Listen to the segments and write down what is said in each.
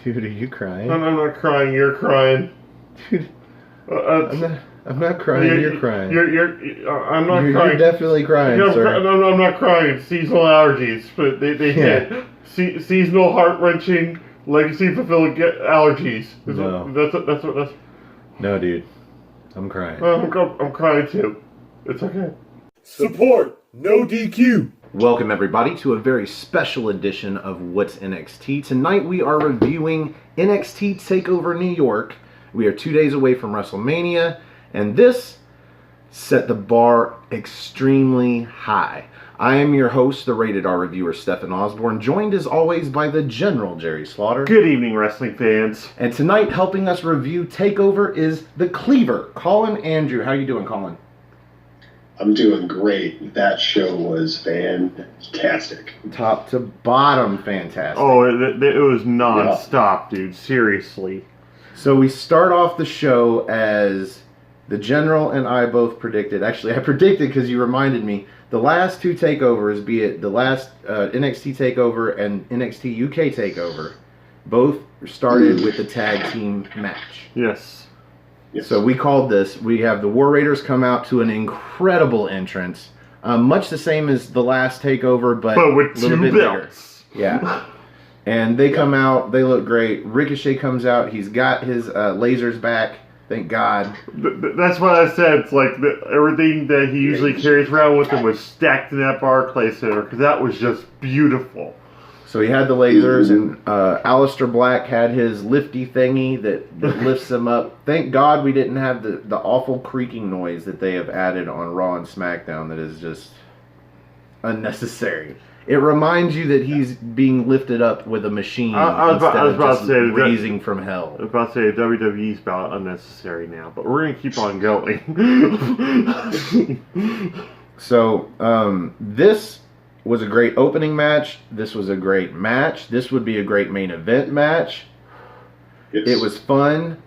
Dude, are you crying? I'm not crying. You're crying. Dude, I'm not crying. You're crying. I'm not crying. You're definitely crying, sir. I'm not crying. It's seasonal allergies, but they hit. Seasonal heart-wrenching, legacy-fulfilling allergies. No. That's. No, dude. I'm crying. I'm crying too. It's okay. Support, no DQ. Welcome, everybody, to a very special edition of What's NXT. Tonight we are reviewing NXT TakeOver New York. We are 2 days away from WrestleMania, and this set the bar extremely high. I am your host, the Rated R reviewer, Stefan Osborne, joined as always by the General Jerry Slaughter. Good evening, wrestling fans. And tonight, helping us review TakeOver is the Cleaver, Colin Andrew. How you doing, Colin? I'm doing great. That show was fantastic. Top to bottom, fantastic. Oh, it was non-stop, dude. Seriously. So we start off the show as the General and I both predicted. Actually, I predicted because you reminded me. The last two takeovers, be it the last NXT takeover and NXT UK takeover, both started with the tag team match. Yes. So we called this. We have the War Raiders come out to an incredible entrance, much the same as the last takeover, but with a little bit belts. bigger. Yeah. And they come out. They look great. Ricochet comes out. He's got his lasers back. Thank God. That's what I said. It's like everything that he usually carries around with him was stacked in that Barclays Center because that was just beautiful. So he had the lasers, and Aleister Black had his lifty thingy that lifts him up. Thank God we didn't have the awful creaking noise that they have added on Raw and SmackDown that is just unnecessary. It reminds you that he's being lifted up with a machine instead of just raising from hell. I was about to say WWE's about unnecessary now, but we're going to keep on going. So, this was a great opening match. This was a great match. This would be a great main event match. Yes. It was fun.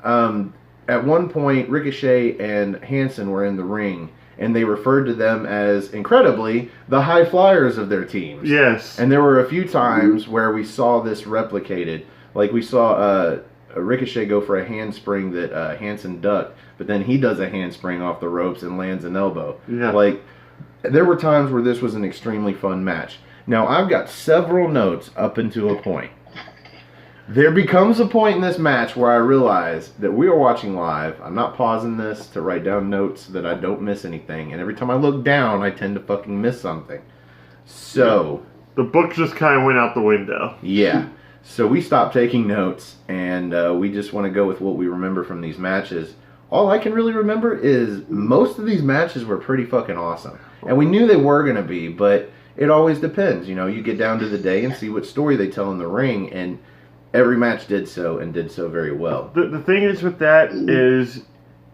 At one point, Ricochet and Hansen were in the ring, and they referred to them as, incredibly, the high flyers of their teams. Yes. And there were a few times where we saw this replicated. Like we saw Ricochet go for a handspring that Hansen ducked, but then he does a handspring off the ropes and lands an elbow. Yeah. Like, there were times where this was an extremely fun match. Now, I've got several notes up into a point. There becomes a point in this match where I realize that we are watching live. I'm not pausing this to write down notes so that I don't miss anything. And every time I look down, I tend to fucking miss something. So... the book just kind of went out the window. Yeah. So we stopped taking notes, and we just want to go with what we remember from these matches. All I can really remember is most of these matches were pretty fucking awesome. And we knew they were going to be, but it always depends. You know, you get down to the day and see what story they tell in the ring, and every match did so, and did so very well. The thing is with that is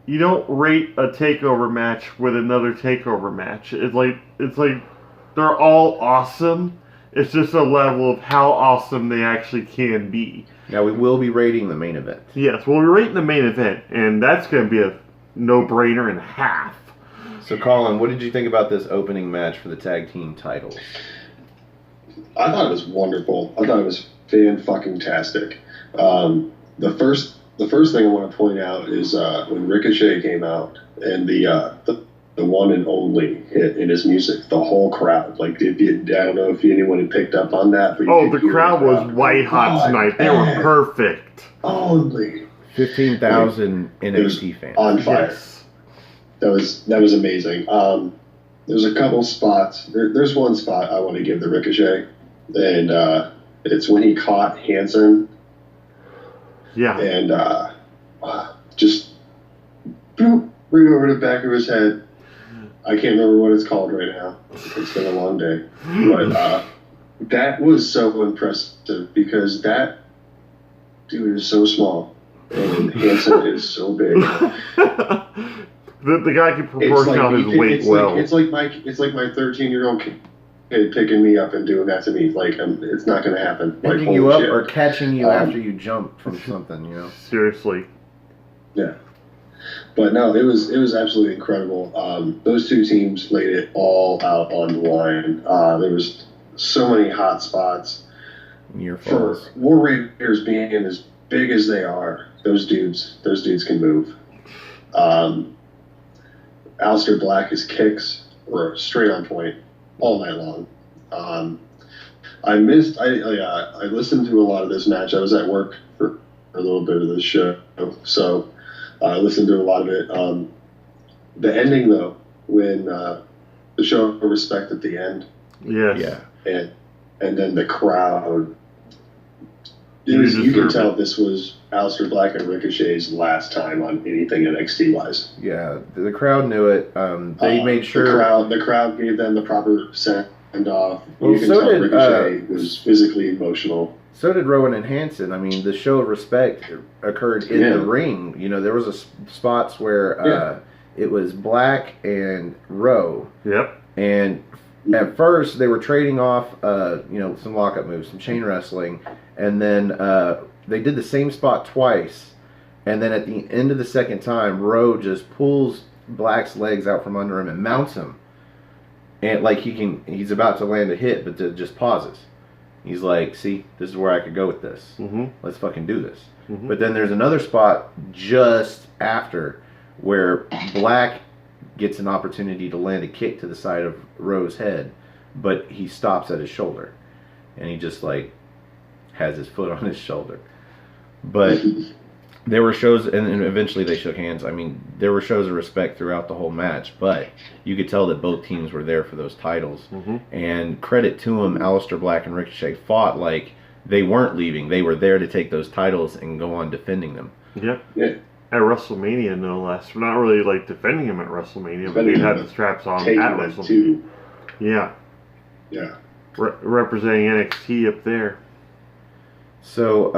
you don't rate a takeover match with another takeover match. It's like they're all awesome. It's just a level of how awesome they actually can be. Now, we will be rating the main event. Yes, well, we're rating the main event, and that's going to be a no-brainer and a half. So, Colin, what did you think about this opening match for the tag team titles? I thought it was wonderful. I thought it was fan-fucking-tastic. The first thing I want to point out is when Ricochet came out and the one and only hit in his music, the whole crowd. Like, I don't know if anyone had picked up on that. But the crowd was white hot tonight. They were perfect. Holy. 15,000 NXT fans. On fire. Yes. That was amazing. There's a couple spots. There's one spot I want to give the Ricochet, and it's when he caught Hansen. Yeah. And just boop, right over the back of his head. I can't remember what it's called right now. It's been a long day. But that was so impressive because that dude is so small and Hansen is so big. The guy can proportion out his weight well. It's like my 13-year-old kid picking me up and doing that to me. Like, it's not going to happen. Picking you up or catching you after you jump from something, you know? Seriously. Yeah. But no, it was absolutely incredible. Those two teams laid it all out on the line. There was so many hot spots. Near for falls. War Raiders being as big as they are, those dudes can move. Aleister Black's kicks were straight on point all night long. I listened to a lot of this match. I was at work for a little bit of this show, so I listened to a lot of it. The ending, though, when the show of respect at the end, Yes. Yeah. and then the crowd, you can tell this was Aleister Black and Ricochet's last time on anything NXT wise. Yeah, the crowd knew it. They made sure the crowd gave them the proper send off. Well, You can so tell did, Ricochet was physically emotional. So did Rowan and Hanson. I mean, the show of respect occurred in the ring. You know, there was spots where it was Black and Rowe. Yep. And at first, they were trading off, some lockup moves, some chain wrestling, and then they did the same spot twice. And then at the end of the second time, Rowe just pulls Black's legs out from under him and mounts him, and like he's about to land a hit, but just pauses. He's like, "See, this is where I could go with this. Mm-hmm. Let's fucking do this." Mm-hmm. But then there's another spot just after where Black gets an opportunity to land a kick to the side of Rowe's head, but he stops at his shoulder, and he just like has his foot on his shoulder. But there were shows, and eventually they shook hands. I mean, there were shows of respect throughout the whole match, but you could tell that both teams were there for those titles. Mm-hmm. And credit to them, Aleister Black and Ricochet fought like they weren't leaving. They were there to take those titles and go on defending them. Yep. Yeah. At WrestleMania, no less. We're not really like defending him at WrestleMania, but they had the straps on Taking at them WrestleMania. too. Yeah. Yeah. Representing NXT up there. So,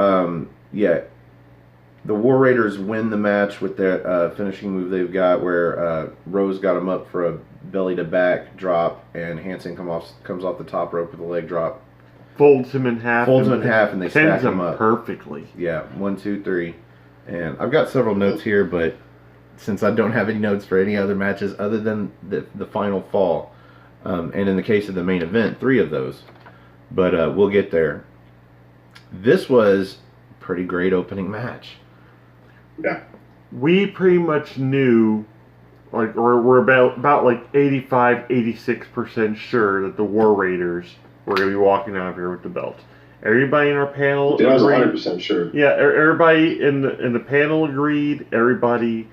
the War Raiders win the match with their finishing move they've got, where Rose got him up for a belly to back drop, and Hanson comes off the top rope with a leg drop. Folds him in half. And they stack pins him up perfectly. Yeah, 1, 2, 3. And I've got several notes here, but since I don't have any notes for any other matches other than the final fall, and in the case of the main event, 3 of those. But we'll get there. This was a pretty great opening match. Yeah. We pretty much knew, like, or we're about like 85, 86% sure that the War Raiders were going to be walking out of here with the belt. Everybody in our panel I was agreed. 100% sure. Yeah, everybody in the panel agreed. Everybody,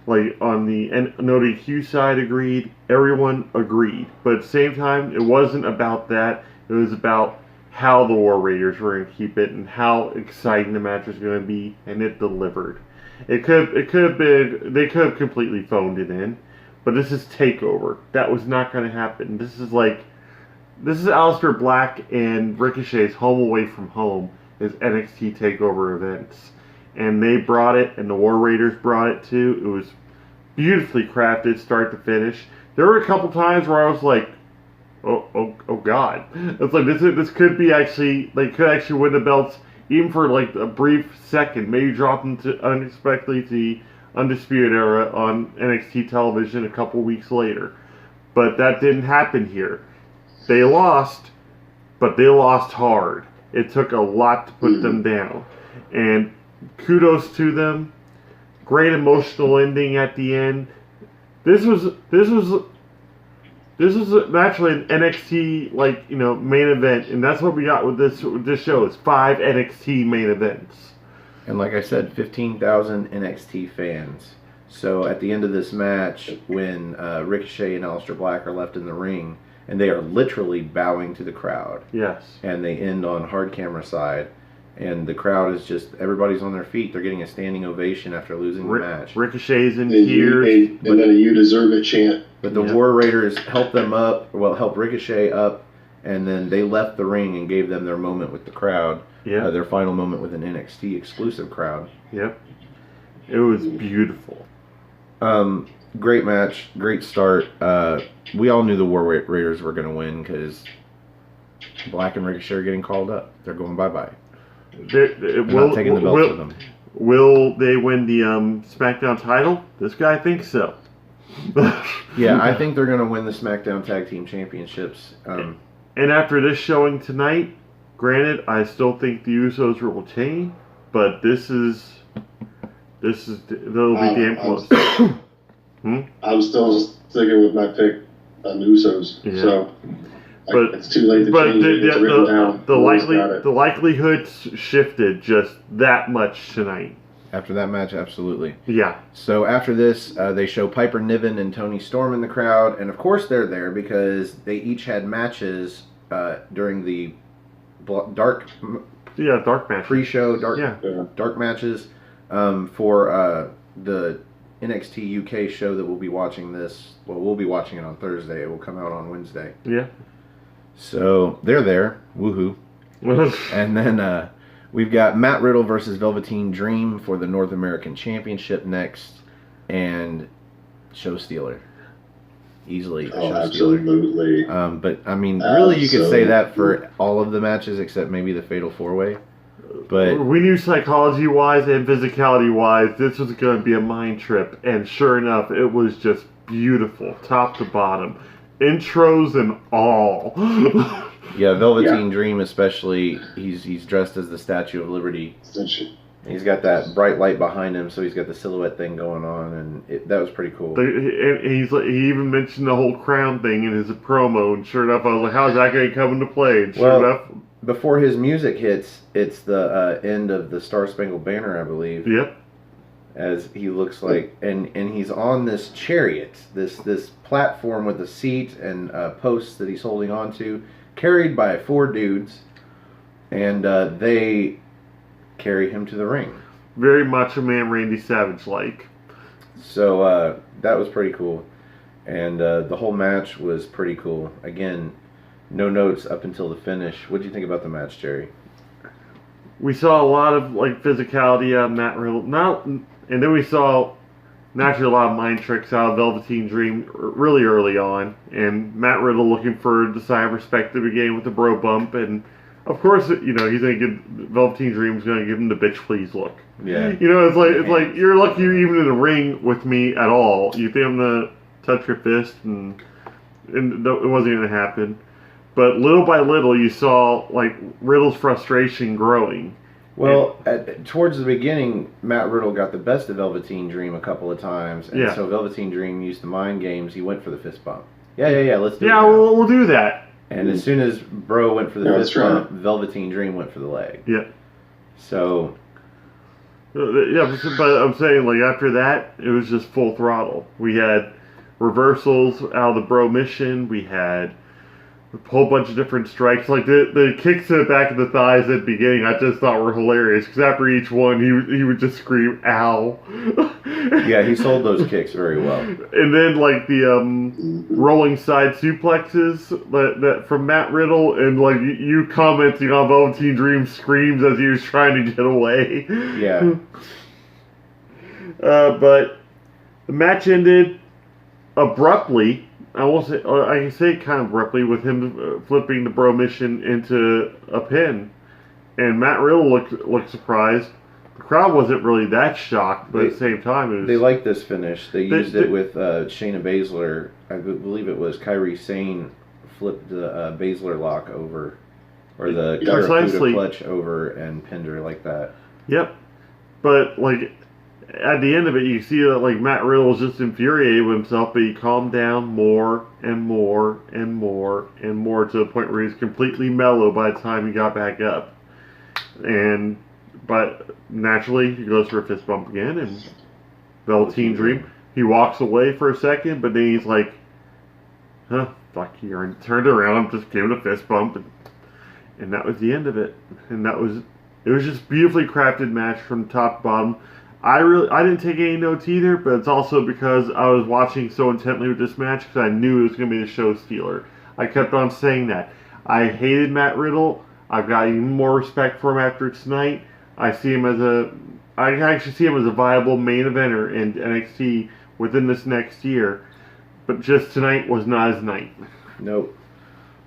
like, on the no DQ side agreed. Everyone agreed. But at the same time, it wasn't about that. It was about how the War Raiders were going to keep it and how exciting the match was going to be, and it delivered. It could have been, they could have completely phoned it in, but this is TakeOver. That was not going to happen. This is Aleister Black and Ricochet's home away from home as NXT TakeOver events. And they brought it, and the War Raiders brought it too. It was beautifully crafted, start to finish. There were a couple times where I was like, oh God. It's like, this could be actually, they could actually win the belts even for like a brief second, maybe drop them to unexpectedly to the Undisputed Era on NXT television a couple weeks later. But that didn't happen here. They lost, but they lost hard. It took a lot to put them down. And kudos to them. Great emotional ending at the end. This was naturally an NXT main event, and that's what we got with this show. Is 5 NXT main events. And like I said, 15,000 NXT fans. So at the end of this match, when Ricochet and Aleister Black are left in the ring, and they are literally bowing to the crowd. Yes. And they end on hard camera side. And the crowd is just, everybody's on their feet. They're getting a standing ovation after losing the match. Ricochet's in tears. And then a "You deserve it" chant. But the War Raiders helped Ricochet up, and then they left the ring and gave them their moment with the crowd. Yeah. Their final moment with an NXT exclusive crowd. Yep. It was beautiful. Great match, great start. We all knew the War Raiders were going to win because Black and Ricochet are getting called up. They're going bye-bye. They're not taking the belts with them. Will they win the SmackDown title? This guy thinks so. Yeah, I think they're going to win the SmackDown Tag Team Championships. And after this showing tonight, Granted, I still think the Usos will retain, but they'll be damn close. I'm still sticking with my pick on the Usos. Yeah. So but it's too late to change it. It's written down. The likelihood shifted just that much tonight. After that match, absolutely. Yeah. So after this, they show Piper Niven and Toni Storm in the crowd, and of course they're there because they each had matches during the dark match pre-show dark matches for the NXT UK show that we'll be watching this. Well, we'll be watching it on Thursday. It will come out on Wednesday. Yeah. So they're there. Woohoo. And then we've got Matt Riddle versus Velveteen Dream for the North American Championship next, and show stealer. Easily a show absolutely. stealer. But I mean, really, you could say that for all of the matches except maybe the Fatal 4-Way. But we knew psychology-wise and physicality-wise this was going to be a mind trip, and sure enough, it was just beautiful, top to bottom, intros and all. Yeah, Velveteen Dream especially. He's dressed as the Statue of Liberty. He's got that bright light behind him, so he's got the silhouette thing going on, and that was pretty cool. He even mentioned the whole crown thing in his promo, and sure enough, I was like, how's that going to come into play? And sure enough, before his music hits, it's the end of the Star Spangled Banner, I believe. Yep. As he looks like, and he's on this chariot, this platform with a seat and posts that he's holding on to, carried by 4 dudes, and they carry him to the ring. Very Macho Man Randy Savage-like. So that was pretty cool. And the whole match was pretty cool. Again, no notes up until the finish. What do you think about the match, Jerry? We saw a lot of physicality out of Matt Riddle. And then we saw naturally a lot of mind tricks out of Velveteen Dream really early on. And Matt Riddle looking for the sign of respect to begin with the bro bump. And of course, he's going to give Velveteen Dream's going to give him the bitch please look. Yeah. It's like you're lucky you're even in the ring with me at all. You think I'm going to touch your fist, and it wasn't going to happen. But little by little, you saw Riddle's frustration growing. Well, towards the beginning, Matt Riddle got the best of Velveteen Dream a couple of times, and so Velveteen Dream used the mind games. He went for the fist bump. Yeah, let's do it. Yeah, we'll do that. And as soon as Bro went for the fist bump, Velveteen Dream went for the leg. Yeah. So. Yeah, but I'm saying, after that, it was just full throttle. We had reversals out of the Bro mission. We had a whole bunch of different strikes. The kicks to the back of the thighs at the beginning, I just thought were hilarious. Because after each one, he would just scream, ow. Yeah, he sold those kicks very well. And then, the rolling side suplexes that from Matt Riddle, and, you commenting on Velveteen Dream's screams as he was trying to get away. Yeah. But the match ended abruptly. I can say it kind of abruptly with him flipping the Bro mission into a pin, and Matt Riddle looked surprised. The crowd wasn't really that shocked, but at the same time, they liked this finish. They used it with Shayna Baszler. I believe it was Kairi Sane flipped the Baszler lock over, or the Karafuda clutch over, and pinned her like that. Yep, but at the end of it, you see that Matt Riddle was just infuriated with himself, but he calmed down more and more and more and more to the point where he's completely mellow by the time he got back up. But naturally, he goes for a fist bump again, and Velveteen Dream, he walks away for a second, but then he's like, fuck you, and turned around, I'm just giving a fist bump, and that was the end of it. And it was just beautifully crafted match from top to bottom. I didn't take any notes either, but it's also because I was watching so intently with this match because I knew it was going to be the show stealer. I kept on saying that. I hated Matt Riddle. I've got even more respect for him after tonight. I actually see him as a viable main eventer in NXT within this next year. But just tonight was not his night. Nope.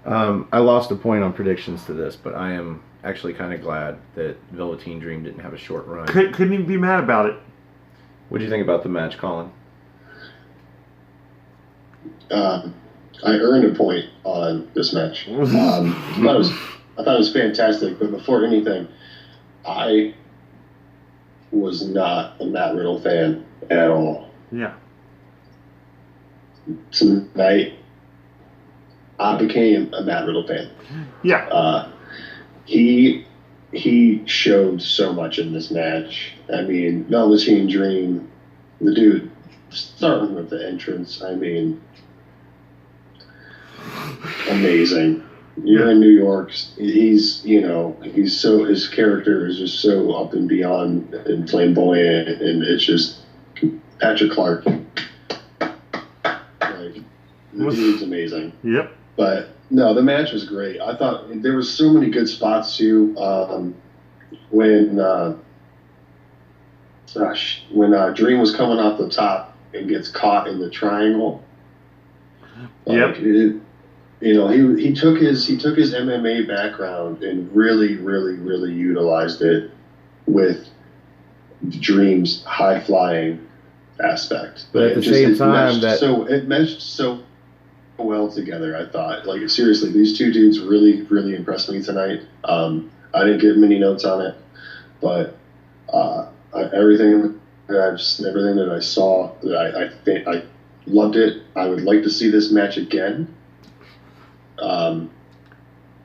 I lost a point on predictions to this, but I am actually kind of glad that Velveteen Dream didn't have a short run. Couldn't even be mad about it. What do you think about the match, Colin? I earned a point on this match. I I thought it was fantastic. But before anything, I was not a Matt Riddle fan at all. Yeah. Tonight, I became a Matt Riddle fan. Yeah. He showed so much in this match. I mean, Velveteen Dream, the dude, starting with the entrance, I mean, amazing. You're in New York. His character is just so up and beyond and flamboyant, and it's just Patrick Clark. Like, the dude's amazing. Yep. But no, the match was great. I thought there was so many good spots too. When Dream was coming off the top and gets caught in the triangle. Yep. He took his MMA background and really, really, really utilized it with Dream's high flying aspect. But at the same time, it meshed so well together. I thought, like, seriously, these two dudes really, really impressed me tonight. I didn't get many notes on it, but everything that I saw, I think I loved it. I would like to see this match again.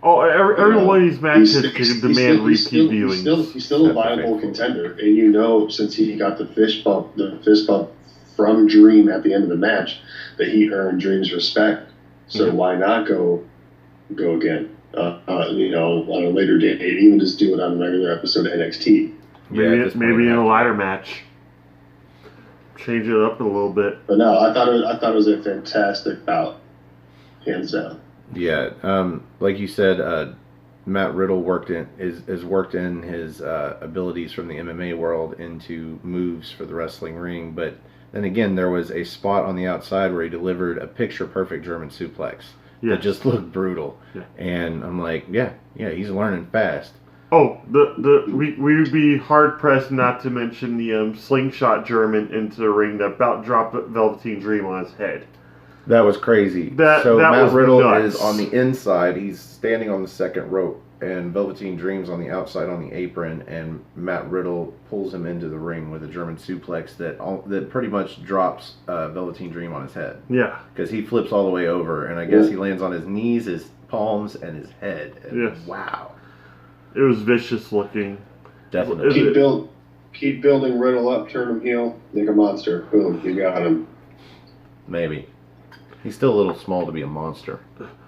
Every one of these matches can demand repeat viewings. He's still a viable contender, and since he got the fist bump from Dream at the end of the match, that he earned Dream's respect. So why not go again? On a later date, even just do it on a regular episode of NXT. Maybe in a ladder match. Change it up a little bit. But no, I thought it was a fantastic bout, hands down. Yeah, like you said, Matt Riddle has worked in his abilities from the MMA world into moves for the wrestling ring. But then again, there was a spot on the outside where he delivered a picture-perfect German suplex that just looked brutal. Yeah. And I'm like, yeah, he's learning fast. Oh, we would be hard pressed not to mention the slingshot German into the ring that about dropped Velveteen Dream on his head. That was crazy. That Matt was Riddle nuts. is on the inside. He's standing on the second rope, and Velveteen Dream's on the outside on the apron, and Matt Riddle pulls him into the ring with a German suplex that pretty much drops Velveteen Dream on his head. Yeah. Because he flips all the way over, and I guess he lands on his knees, his palms, and his head. And yes. Wow. It was vicious looking. Definitely. Keep building Riddle up, turn him heel, make a monster. Boom, you got him. Maybe. He's still a little small to be a monster.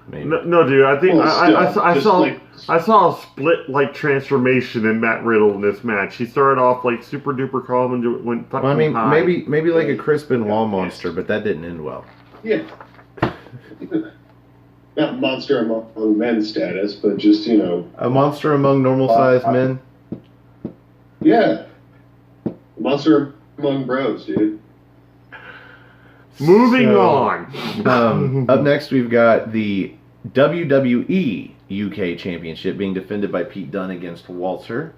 Maybe. No, dude. I think I saw like, I saw a split transformation in Matt Riddle in this match. He started off like super duper calm and went fucking high. maybe like a Chris Benoit monster, but that didn't end well. Yeah. Not monster among men status, but just a monster among normal-sized men. Yeah. A monster among bros, dude. Moving on. Up next, we've got the WWE UK Championship being defended by Pete Dunne against Walter.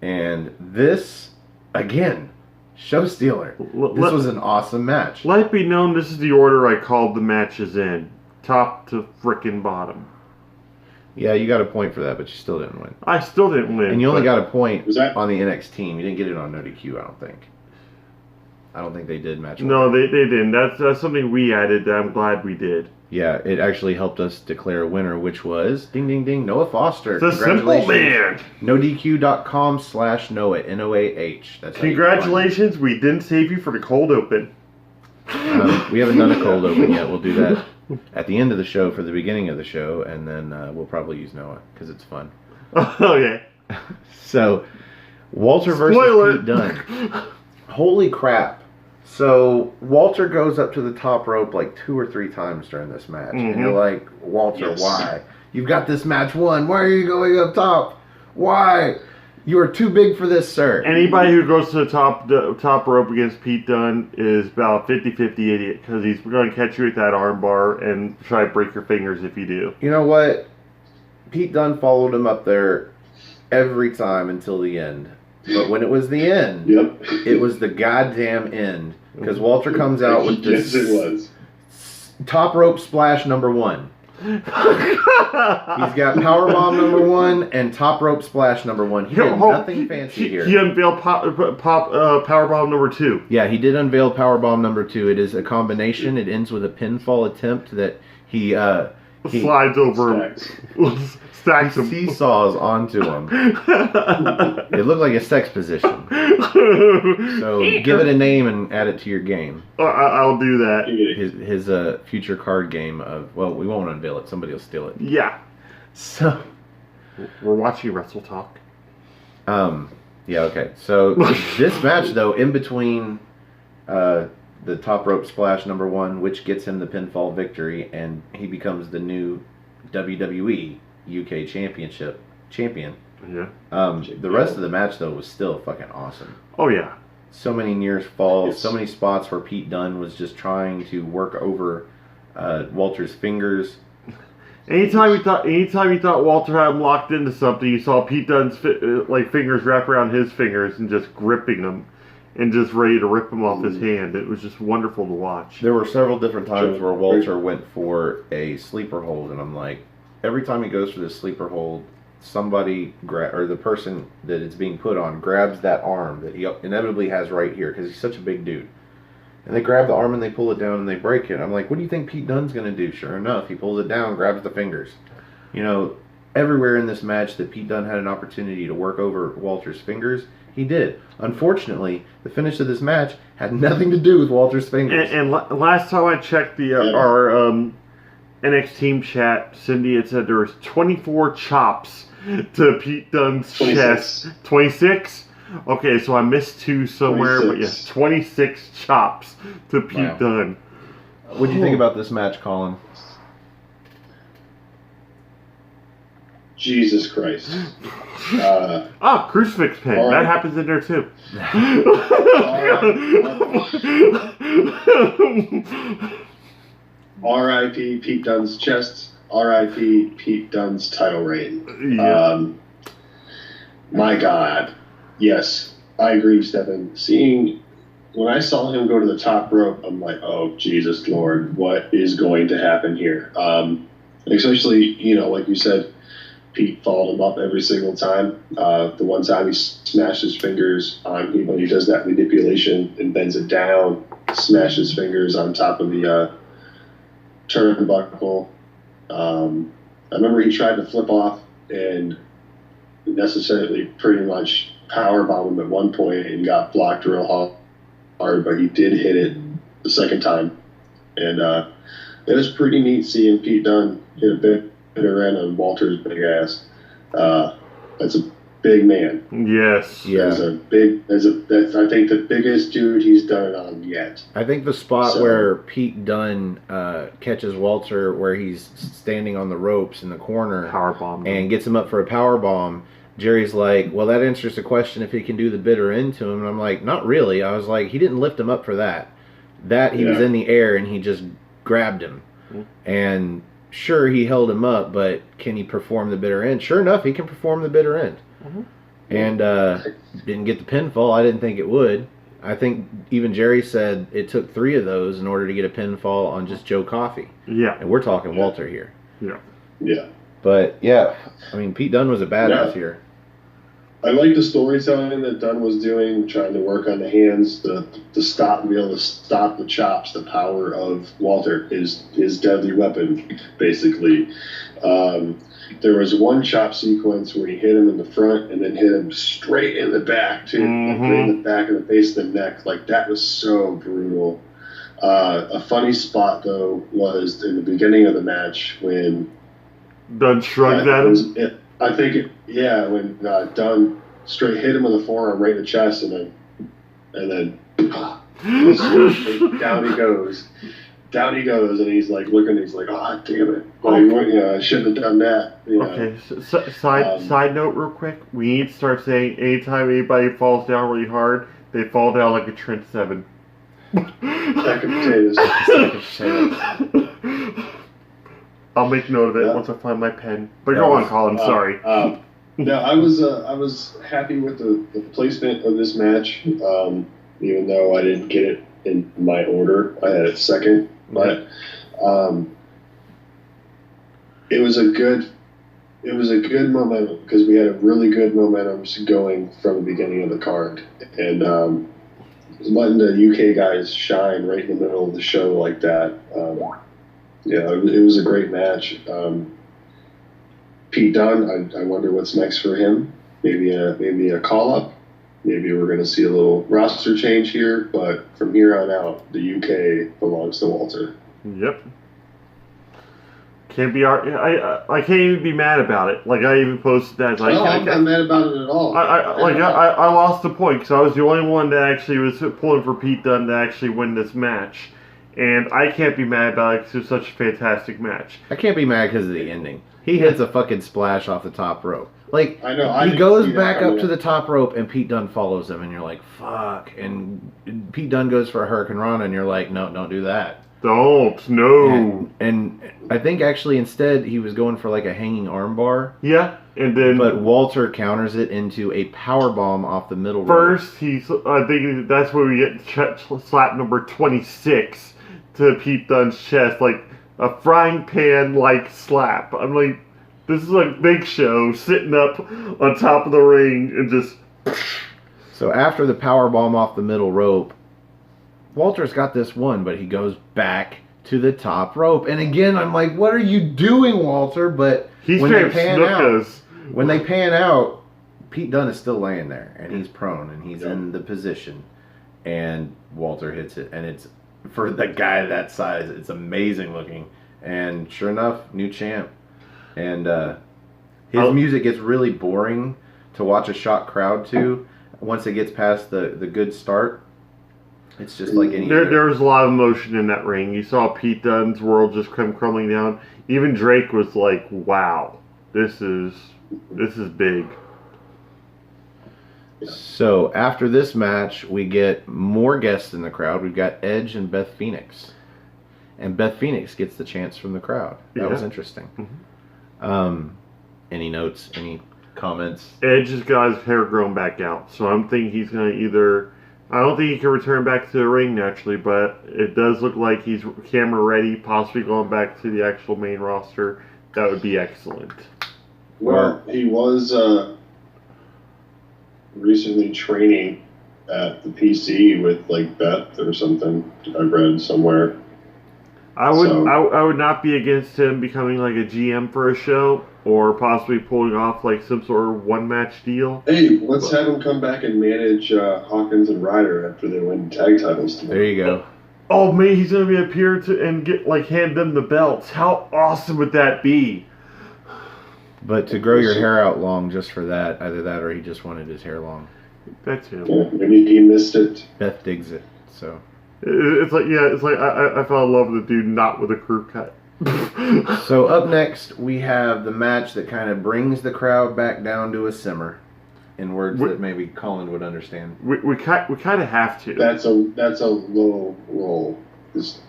And this, again, show stealer. This was an awesome match. Let it be known this is the order I called the matches in. Top to frickin' bottom. Yeah, you got a point for that, but you still didn't win. I still didn't win. And you only got a point on the NXT team. You didn't get it on No DQ, I don't think. I don't think they did match. No, they didn't. That's something we added that I'm glad we did. Yeah, it actually helped us declare a winner, which was, ding, ding, ding, Noah Foster. The simple man. NoDQ.com/Noah, Noah. That's congratulations, we didn't save you for the cold open. We haven't done a cold open yet. We'll do that at the end of the show for the beginning of the show, and then we'll probably use Noah, because it's fun. Okay. So, Walter versus Pete Dunne. Holy crap. So, Walter goes up to the top rope like 2 or 3 times during this match. And you're like, Walter, why? You've got this match won. Why are you going up top? Why? You are too big for this, sir. Anybody who goes to the top rope against Pete Dunne is about 50-50 idiot, because he's going to catch you with that arm bar and try to break your fingers if you do. You know what? Pete Dunne followed him up there every time until the end. But when it was the end, it was the goddamn end. Because Walter comes out with this yes, it was. top rope splash number 1. He's got Powerbomb number 1 and Top Rope Splash number 1. He did nothing fancy here. He unveiled Powerbomb number 2. Yeah, he did unveil Powerbomb number 2. It is a combination. It ends with a pinfall attempt that he slides over, stacks him, seesaws onto him. It looked like a sex position. So give it a name and add it to your game. I'll do that. His future card game of, well, we won't unveil it. Somebody will steal it. Yeah. So we're watching Wrestle Talk. Yeah. Okay. So this match, though, in between the Top Rope Splash number 1, which gets him the pinfall victory, and he becomes the new WWE UK champion. Yeah. The rest of the match, though, was still fucking awesome. Oh yeah. So many near falls, so many spots where Pete Dunne was just trying to work over Walter's fingers. Anytime you thought Walter had him locked into something, you saw Pete Dunne's fingers wrap around his fingers and just gripping them, and just ready to rip him off his hand. It was just wonderful to watch. There were several different times where Walter went for a sleeper hold, and I'm like, every time he goes for this sleeper hold, somebody or the person that it's being put on grabs that arm that he inevitably has right here because he's such a big dude. And they grab the arm and they pull it down and they break it. I'm like, what do you think Pete Dunne's going to do? Sure enough, he pulls it down, grabs the fingers. You know, everywhere in this match that Pete Dunne had an opportunity to work over Walter's fingers, he did. Unfortunately, the finish of this match had nothing to do with Walter's fingers. And last time I checked our NXT team chat, Cindy had said there was 24 chops to Pete Dunne's 26. chest. 26? Okay, so I missed 2 somewhere, 26. but yes, 26 chops to Pete Dunne. What do you think about this match, Colin? Jesus Christ. Crucifix pin. Right. That happens in there too. R.I.P. Pete Dunne's chest. R.I.P. Pete Dunne's title reign. Yeah. My God. Yes, I agree, Stefan. When I saw him go to the top rope, I'm like, oh, Jesus Lord, what is going to happen here? Especially, like you said, Pete followed him up every single time. The one time he smashed his fingers on him when he does that manipulation and bends it down, smashed his fingers on top of the turnbuckle. I remember he tried to flip off and necessarily pretty much powerbomb him at one point and got blocked real hard, but he did hit it the second time. And it was pretty neat seeing Pete Dunne hit a bitter end on Walter's big ass. That's a big man. Yes. Yeah. That's I think the biggest dude he's done it on yet. I think the spot where Pete Dunne catches Walter where he's standing on the ropes in the corner Powerbomb. and gets him up for a power bomb, Jerry's like, well, that answers the question if he can do the bitter end to him. And I'm like, not really. I was like, he didn't lift him up for that. He was in the air and he just grabbed him. Mm-hmm. And sure, he held him up, but can he perform the bitter end? Sure enough, he can perform the bitter end. Mm-hmm. And didn't get the pinfall. I didn't think it would. I think even Jerry said it took 3 of those in order to get a pinfall on just Joe Coffey. Yeah. And we're talking Walter here. Yeah. Yeah. But, yeah, I mean, Pete Dunne was a badass here. I like the storytelling that Dunne was doing, trying to work on the hands, be able to stop the chops, the power of Walter, his deadly weapon, basically. There was one chop sequence where he hit him in the front and then hit him straight in the back, too. Like, right in the back of the base of the neck. Like, that was so brutal. A funny spot, though, was in the beginning of the match when Dunne shrugged at him. When Dunne straight hit him with a forearm right in the chest, and then down he goes. Down he goes, and he's like looking. He's like, "Oh, damn it! I shouldn't have done that." Okay. Side note, real quick. We need to start saying anytime anybody falls down really hard, they fall down like a Trent 7. Sack of potatoes. I'll make note of it once I find my pen. But go on, Colin. Sorry. No, I was happy with the placement of this match, even though I didn't get it in my order. I had it second, but It was a good momentum because we had a really good momentum going from the beginning of the card, and letting the UK guys shine right in the middle of the show like that. It was a great match. Pete Dunne, I wonder what's next for him. Maybe a call up. Maybe we're going to see a little roster change here, but from here on out, the UK belongs to Walter. Yep. Can't be I can't even be mad about it. Like I even posted that. Like, I'm not mad about it at all. I lost the point because I was the only one that actually was pulling for Pete Dunne to actually win this match, and I can't be mad about it because it was such a fantastic match. I can't be mad because of the ending. He hits a fucking splash off the top rope. Like, I know, he goes back up to the top rope, and Pete Dunne follows him, and you're like, fuck. And Pete Dunne goes for a Hurricane Rana, and you're like, no, don't do that. Don't, no. And I think actually instead he was going for like a hanging armbar. Yeah, and then... But Walter counters it into a power bomb off the middle First, rope. I think that's where we get slap number 26 to Pete Dunne's chest, like a frying pan-like slap. I'm like, this is like Big Show sitting up on top of the ring and just... So after the power bomb off the middle rope, Walter's got this one, but he goes back to the top rope. And again, I'm like, what are you doing, Walter? But when they pan out, Pete Dunne is still laying there, and he's prone, and he's in the position. And Walter hits it, and it's, for the guy that size, it's amazing looking. And sure enough, new champ. And his music gets really boring to watch a shocked crowd to. Once it gets past the good start, it's just like any other. There was a lot of emotion in that ring. You saw Pete Dunne's world just come crumbling down. Even Drake was like, wow, this is big. So after this match, we get more guests in the crowd. We've got Edge and Beth Phoenix. And Beth Phoenix gets the chants from the crowd. That was interesting. Mm-hmm. Any notes? Any comments? Edge has got his hair grown back out. So I'm thinking he's going to either... I don't think he can return back to the ring naturally, but it does look like he's camera ready, possibly going back to the actual main roster. That would be excellent. Well, he was recently training at the PC with like Beth or something. I read somewhere. I would not be against him becoming like a GM for a show, or possibly pulling off like some sort of one-match deal. Hey, let's have him come back and manage Hawkins and Ryder after they win tag titles tomorrow. There you go. Oh man, he's gonna be appear to and get like hand them the belts. How awesome would that be? But to grow your hair out long just for that, either that or he just wanted his hair long. That's him. Yeah, maybe he missed it. Beth digs it, so. It's like I fell in love with the dude not with a crew cut. So up next we have the match that kind of brings the crowd back down to a simmer, in words that maybe Colin would understand. We kind of have to. That's a low roll. It's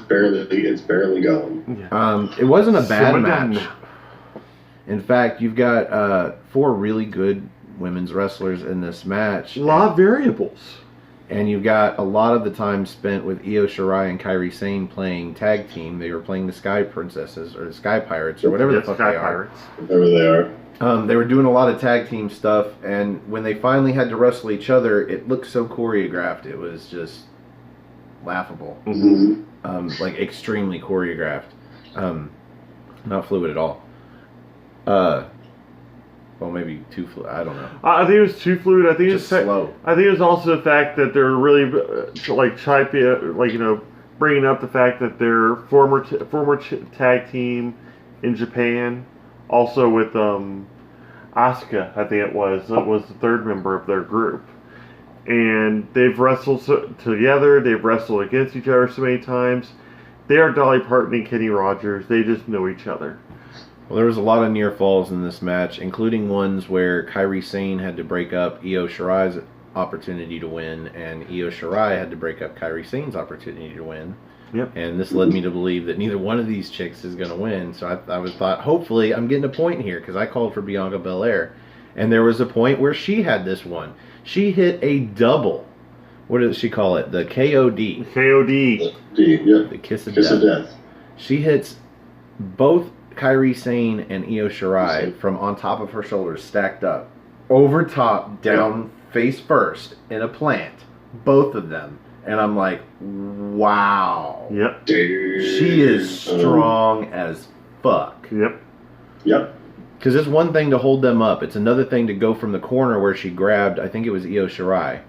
barely going. Yeah. It wasn't a bad match. In fact, you've got 4 really good women's wrestlers in this match. A lot of variables. And you've got a lot of the time spent with Io Shirai and Kairi Sane playing tag team. They were playing the Sky Princesses, or the Sky Pirates, or whatever the fuck they are. Whatever they are. They were doing a lot of tag team stuff, and when they finally had to wrestle each other, it looked so choreographed. It was just laughable. Mm-hmm. Like extremely choreographed. Not fluid at all. Well, maybe too fluid. I don't know. I think it was too fluid. I think it was slow. I think it was also the fact that they're really bringing up the fact that their former tag team in Japan, also with Asuka, I think it was the third member of their group, and they've wrestled together. They've wrestled against each other so many times. They are Dolly Parton and Kenny Rogers. They just know each other. Well, there was a lot of near falls in this match, including ones where Kairi Sane had to break up Io Shirai's opportunity to win, and Io Shirai had to break up Kairi Sane's opportunity to win. Yep. And this led me to believe that neither one of these chicks is going to win. So I thought, hopefully, I'm getting a point here, because I called for Bianca Belair. And there was a point where she had this one. She hit a double. What does she call it? The KOD. KOD. Yeah. The kiss of death. She hits both Kairi Sane and Io Shirai from on top of her shoulders, stacked up, over top, down, face first, in a plant, both of them, and I'm like, wow. Yep. She is strong as fuck. Yep. Because it's one thing to hold them up. It's another thing to go from the corner where she grabbed, I think it was Io Shirai,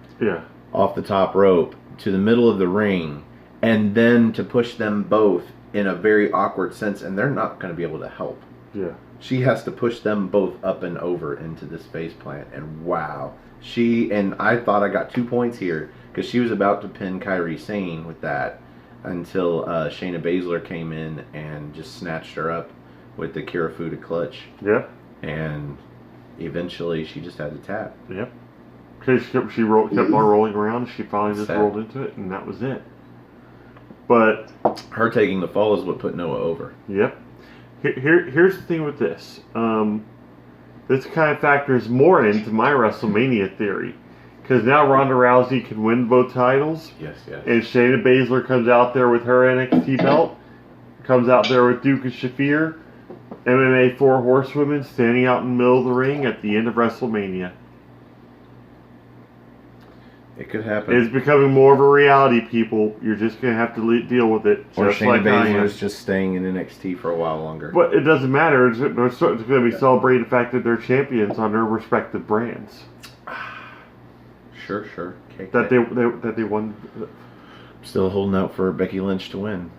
off the top rope to the middle of the ring, and then to push them both in a very awkward sense, and they're not going to be able to help. Yeah. She has to push them both up and over into this face plant, and wow. And I thought I got 2 points here, because she was about to pin Kairi Sane with that, until Shayna Baszler came in and just snatched her up with the Kirifuda clutch. Yep. And eventually she just had to tap. Yep. Because she kept on rolling around, she finally just Sad. rolled into it, and that was it. But her taking the fall is what put Noah over. Yep. Here's the thing with this. This kind of factors more into my WrestleMania theory. Because now Ronda Rousey can win both titles. Yes. And Shayna Baszler comes out there with her NXT belt. Comes out there with Duke and Shafir. MMA 4 horsewomen standing out in the middle of the ring at the end of WrestleMania. It could happen. It's becoming more of a reality, people. You're just going to have to deal with it. Or just Shayna like I am. Baszler's just staying in NXT for a while longer. But it doesn't matter. It's going to be celebrating the fact that they're champions on their respective brands. Sure. That they won. Still holding out for Becky Lynch to win.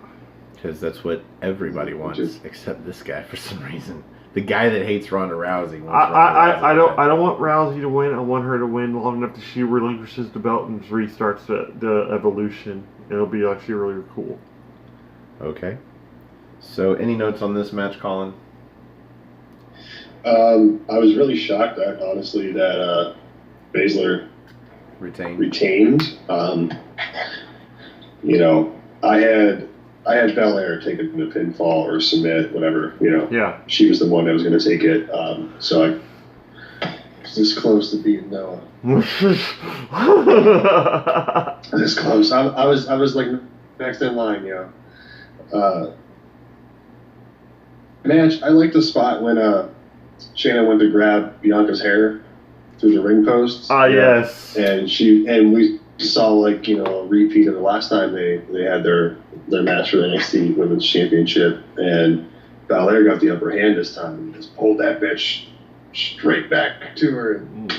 Because that's what everybody wants, except this guy for some reason. The guy that hates Ronda Rousey wants Ronda Rousey I to win. don't want Rousey to win. I want her to win long enough that she relinquishes the belt and restarts the evolution. It'll be actually really cool. Okay. So, any notes on this match, Colin? I was really shocked, honestly, that Baszler retained. I had Belair taking the pinfall or submit, whatever. Yeah. She was the one that was going to take it. So I was this close to beating Noah. This close. I was like next in line. Match. I like the spot when Shayna went to grab Bianca's hair through the ring post. Yes. And we saw a repeat of the last time they had their match for the NXT Women's Championship, and Belair got the upper hand this time and just pulled that bitch straight back to her. And,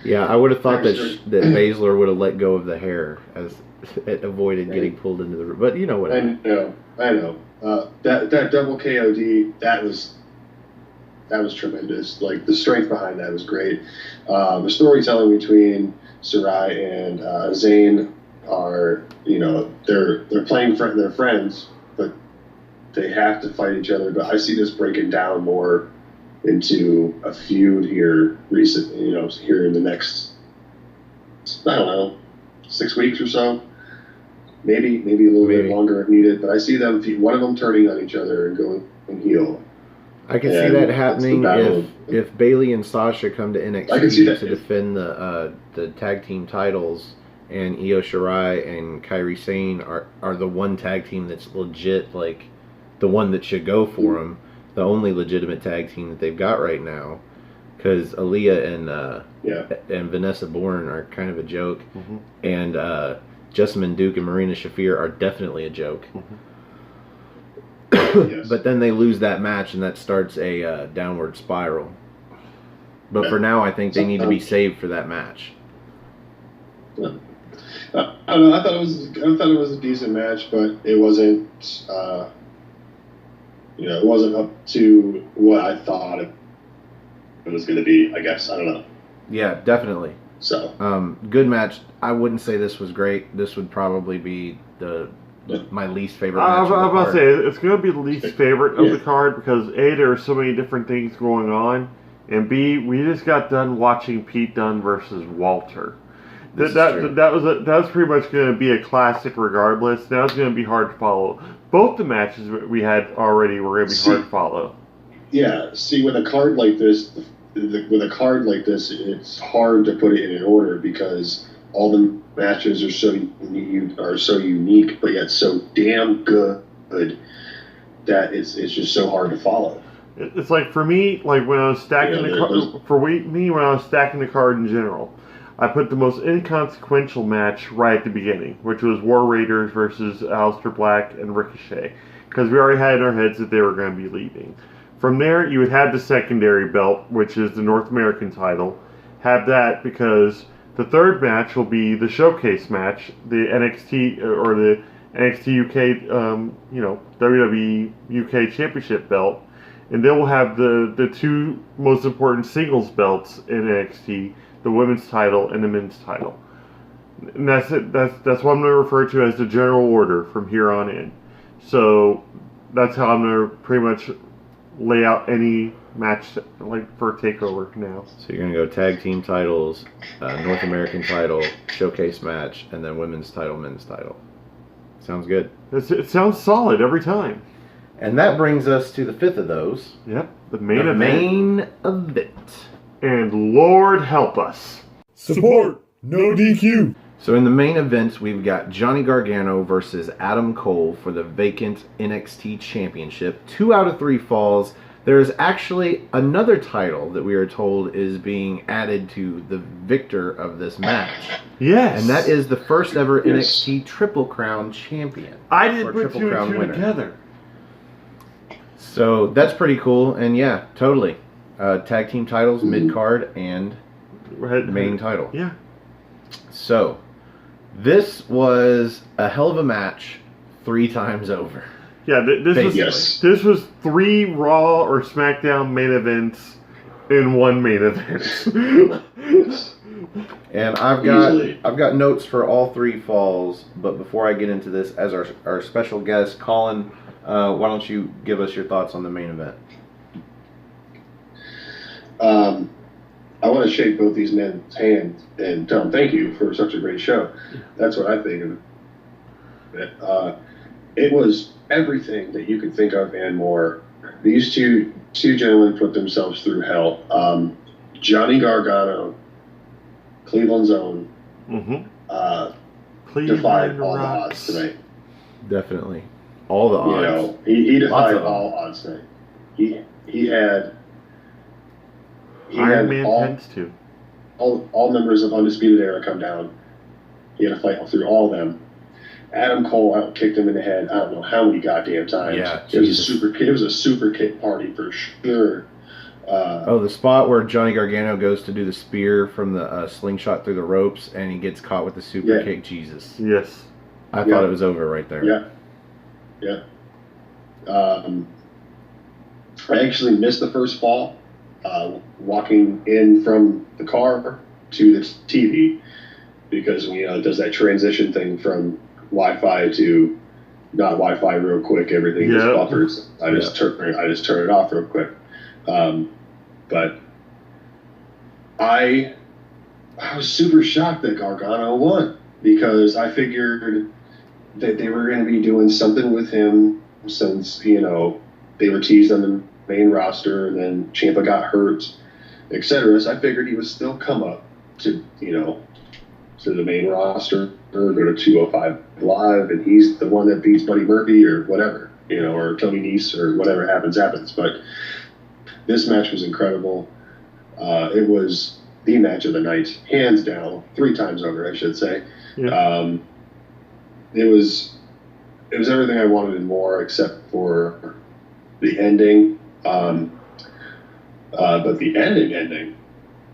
Yeah, I would have thought that Baszler would have let go of the hair as it avoided getting pulled into the room. But you know what? I know. That double KOD, that was tremendous. Like, the strength behind that was great. The storytelling between Sarai and Zayn are, they're playing they're friends, but they have to fight each other. But I see this breaking down more into a feud here here in the next, I don't know, 6 weeks or so. Maybe a little bit longer if needed. But I see them, one of them turning on each other and going heel. I can see that happening if Bayley and Sasha come to NXT to defend the tag team titles, and Io Shirai and Kairi Sane are the one tag team that's legit, like the one that should go for them, the only legitimate tag team that they've got right now, because Aaliyah and Vanessa Bourne are kind of a joke, and Jessamine Duke and Marina Shafir are definitely a joke. Yes. But then they lose that match, and that starts a downward spiral. But for now, I think they need to be saved for that match. I don't know. I thought it was a decent match, but it wasn't. It wasn't up to what I thought it was going to be. I guess I don't know. Yeah, definitely. So good match. I wouldn't say this was great. This would probably be my least favorite match. I was about to say, it's going to be the least favorite of the card because A, there are so many different things going on, and B, we just got done watching Pete Dunne versus Walter. That was pretty much going to be a classic regardless. Now it's going to be hard to follow. Both the matches we had already were going to be hard to follow. Yeah, see, with a card like this, it's hard to put it in order because all the matches are so unique, but yet so damn good. that it's just so hard to follow. It's like for me, like when I was stacking the card. When I was stacking the card in general, I put the most inconsequential match right at the beginning, which was War Raiders versus Aleister Black and Ricochet, because we already had in our heads that they were going to be leaving. From there, you would have the secondary belt, which is the North American title. Have that because the third match will be the showcase match, the NXT or the NXT UK, WWE UK Championship belt, and then we'll have the two most important singles belts in NXT, the women's title and the men's title. And that's it. That's what I'm going to refer to as the general order from here on in. So that's how I'm going to pretty much lay out any match like for TakeOver now. So you're going to go tag team titles, North American title, showcase match, and then women's title, men's title. Sounds good. It sounds solid every time. And that brings us to the fifth of those. Yep, the main event. Main event. And Lord help us. Support, no DQ. So in the main event, we've got Johnny Gargano versus Adam Cole for the vacant NXT Championship. 2 out of 3 falls. There is actually another title that we are told is being added to the victor of this match. Yes. And that is the first ever NXT Triple Crown champion. I didn't put 2 and 2 together. So that's pretty cool. And yeah, totally. Tag team titles, mid-card, and main title. Yeah. So, this was a hell of a match 3 times over. Yeah, this was 3 Raw or SmackDown main events in one main event. And I've got notes for all 3 falls, but before I get into this, as our special guest, Colin, why don't you give us your thoughts on the main event? I want to shake both these men's hands and tell them thank you for such a great show. That's what I think of it. It was everything that you could think of and more. These two gentlemen put themselves through hell. Johnny Gargano, Cleveland's own, defied all the odds tonight. Definitely. All the odds. He defied all odds tonight. He had Iron Man tends to. All members of Undisputed Era come down. He had to fight through all of them. Adam Cole kicked him in the head. I don't know how many goddamn times. Yeah, it was a super kick party for sure. The spot where Johnny Gargano goes to do the spear from the slingshot through the ropes, and he gets caught with the super kick. Jesus. Yes. I thought it was over right there. Yeah. I actually missed the first fall. Walking in from the car to the TV, because it does that transition thing from Wi-Fi to not Wi-Fi real quick. Everything just buffers. I just turn it off real quick. But I was super shocked that Gargano won, because I figured that they were going to be doing something with him since they were teased on the main roster, and then Ciampa got hurt, etc. So I figured he would still come up to the main roster or go to 205 Live, and he's the one that beats Buddy Murphy or whatever, or Tony Nese or whatever happens. But this match was incredible. It was the match of the night, hands down, 3 times over, I should say. Yeah. It was everything I wanted and more, except for the ending. But the ending,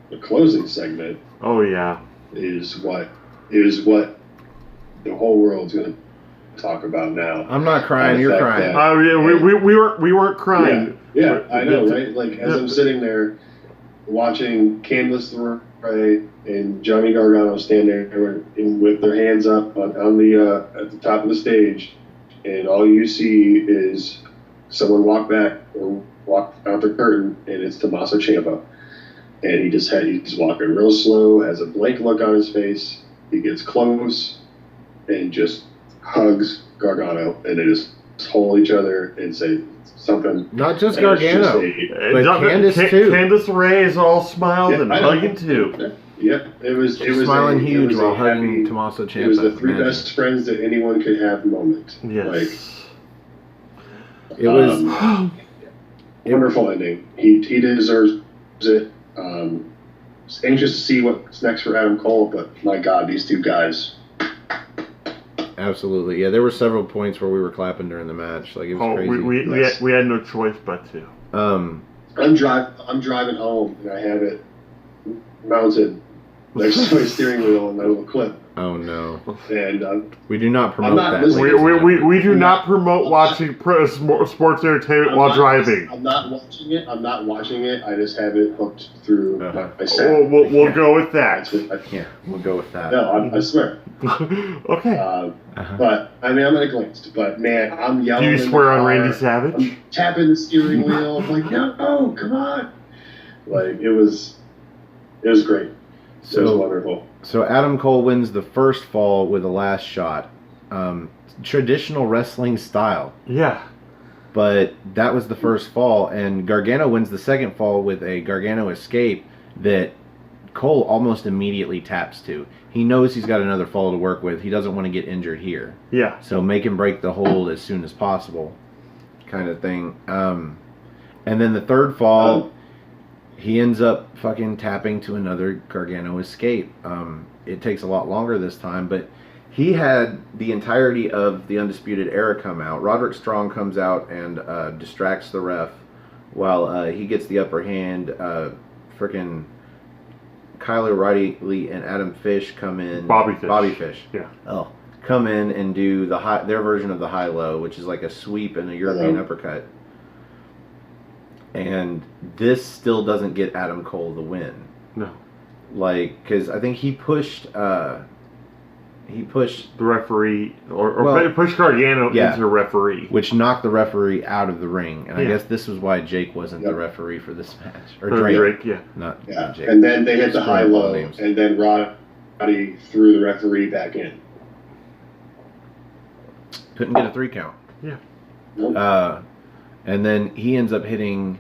the closing segment. Oh yeah, is what the whole world's going to talk about now. I'm not crying. You're crying. We weren't crying. Yeah, I know, right? Like as I'm sitting there watching Candice LeRae and Johnny Gargano stand there with their hands up on the at the top of the stage, and all you see is someone walk back or walk out the curtain, and it's Tommaso Ciampa. And he's walking real slow, has a blank look on his face. He gets close and just hugs Gargano, and they just hold each other and say something. Not just Gargano, but Candice too. Candice LeRae is all smiled and hugging too. Yeah, it was smiling huge while hugging Tommaso Ciampa. It was the 3 best friends that anyone could have moment. Yes. It was wonderful ending. He deserves it. Anxious to see what's next for Adam Cole, but my God, these two guys. Absolutely, yeah. There were several points where we were clapping during the match. Like it was crazy. We had no choice but to. I'm driving home and I have it mounted next to my steering wheel in my little clip. Oh no! And we do not promote that. We do not promote watching sports entertainment while driving. I'm not watching it. I just have it hooked through my set. Oh, we'll go with that. Yeah, we'll go with that. No, I swear. Okay. But I mean, I'm gonna glance. But man, I'm yelling. Do you swear on Randy Savage? I'm tapping the steering wheel. I'm like, no, come on! Like it was great. It was wonderful. So Adam Cole wins the first fall with a last shot. Traditional wrestling style. Yeah. But that was the first fall, and Gargano wins the second fall with a Gargano escape that Cole almost immediately taps to. He knows he's got another fall to work with. He doesn't want to get injured here. Yeah. So make him break the hold as soon as possible, kind of thing. And then the third fall... he ends up fucking tapping to another Gargano escape. It takes a lot longer this time, but he had the entirety of the Undisputed Era come out. Roderick Strong comes out and distracts the ref while he gets the upper hand. Freaking Kyle O'Reilly and Adam Fish come in. Bobby Fish. Yeah. Oh, come in and do their version of the high-low, which is like a sweep and a European uppercut. And this still doesn't get Adam Cole the win. No. Like, because I think he pushed the referee, or pushed Gargano into the referee. Which knocked the referee out of the ring. And I guess this was why Jake wasn't the referee for this match. Or Drake. Not Jake. And then they hit the high-low, and then Roddy threw the referee back in. Couldn't get a 3 count. Yeah. Nope. And then he ends up hitting